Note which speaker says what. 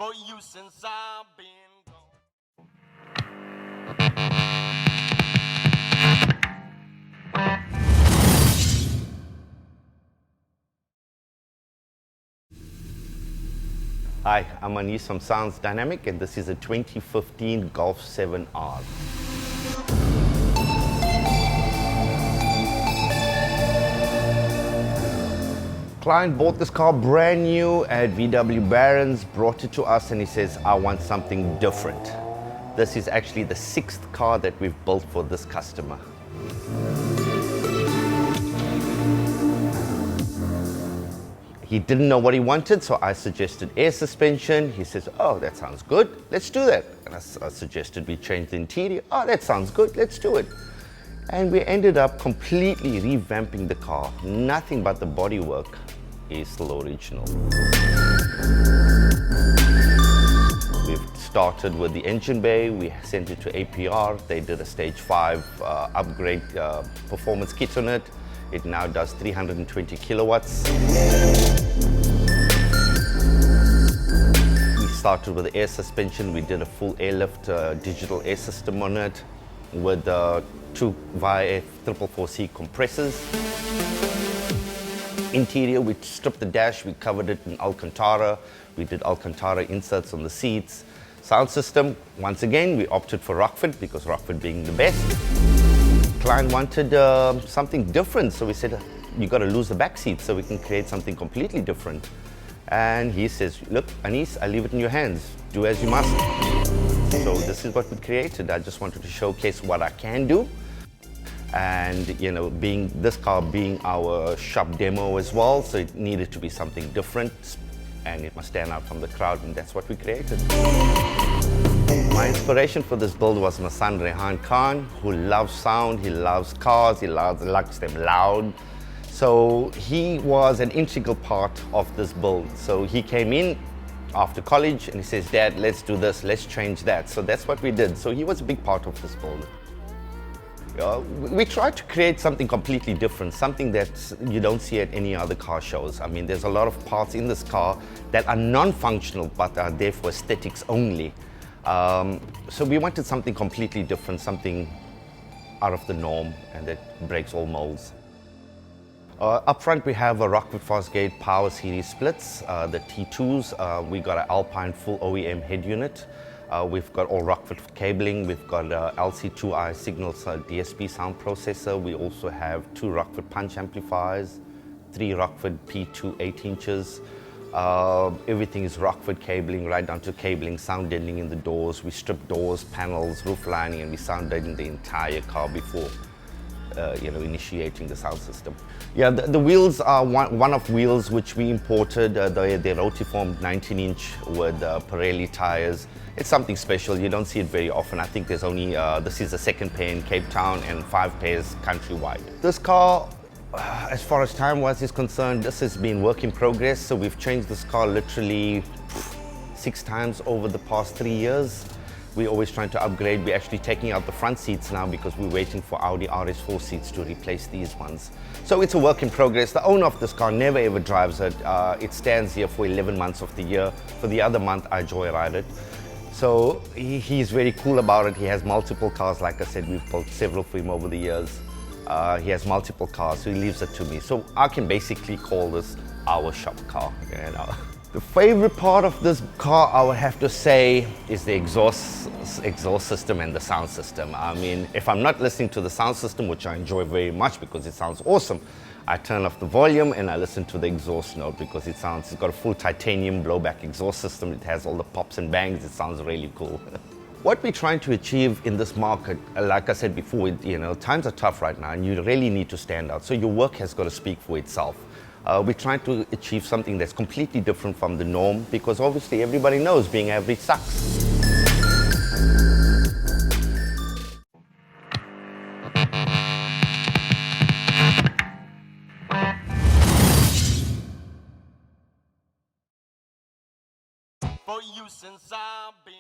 Speaker 1: for you since I've been gone.
Speaker 2: Hi, I'm Anis from Sounds Dynamic, and this is a 2015 Golf 7R. Client bought this car brand new at VW Barron's, brought it to us, and he says, I want something different. This is actually the 6th car that we've built for this customer. He didn't know what he wanted, so I suggested air suspension. He says, oh, that sounds good, let's do that. And I suggested we change the interior. Oh, that sounds good, let's do it. And we ended up completely revamping the car. Nothing but the bodywork is still original. We've started with the engine bay. We sent it to APR. They did a stage 5 upgrade performance kit on it. It now does 320 kilowatts. We started with the air suspension. We did a full airlift digital air system on it with 2 VIF 444C compressors. Interior, we stripped the dash, we covered it in Alcantara. We did Alcantara inserts on the seats. Sound system, once again, we opted for Rockford because Rockford being the best. Client wanted something different, so we said, you got to lose the back seat so we can create something completely different. And he says, look, Anis, I leave it in your hands. Do as you must. So this is what we created. I just wanted to showcase what I can do. And you know, this car being our shop demo as well, so it needed to be something different and it must stand out from the crowd, and that's what we created. My inspiration for this build was my son Rehan Khan, who loves sound, he loves cars, he likes them loud. So he was an integral part of this build. So he came in after college and he says, Dad, let's do this, let's change that. So that's what we did. So he was a big part of this build. We tried to create something completely different, something that you don't see at any other car shows. I mean, there's a lot of parts in this car that are non-functional but are there for aesthetics only. So we wanted something completely different, something out of the norm and that breaks all molds. Up front we have a Rockford Fosgate Power Series splits, the T2s. We got an Alpine full OEM head unit. We've got all Rockford cabling. We've got LC2I Signals DSP sound processor. We also have 2 Rockford punch amplifiers, 3 Rockford P2 8 inches. Everything is Rockford cabling, right down to cabling, sound deadening in the doors. We strip doors, panels, roof lining, and we sound deaden the entire car before initiating the sound system. Yeah, the wheels are one-off wheels which we imported. They're rotiformed 19-inch with Pirelli tires. It's something special. You don't see it very often. I think there's only, this is the 2nd pair in Cape Town and 5 pairs countrywide. This car, as far as time-wise is concerned, this has been work in progress. So we've changed this car literally 6 times over the past 3 years. We're always trying to upgrade. We're actually taking out the front seats now because we're waiting for Audi RS4 seats to replace these ones. So it's a work in progress. The owner of this car never ever drives it. It stands here for 11 months of the year. For the other month, I joyride it. So he's very cool about it. He has multiple cars. Like I said, we've built several for him over the years. He has multiple cars, so he leaves it to me. So I can basically call this our shop car. The favorite part of this car, I would have to say, is the exhaust system and the sound system. I mean, if I'm not listening to the sound system, which I enjoy very much because it sounds awesome, I turn off the volume and I listen to the exhaust note because it's got a full titanium blowback exhaust system. It has all the pops and bangs. It sounds really cool. What we're trying to achieve in this market, like I said before, times are tough right now and you really need to stand out. So your work has got to speak for itself. We're trying to achieve something that's completely different from the norm because obviously everybody knows being average sucks.
Speaker 1: For you since I've been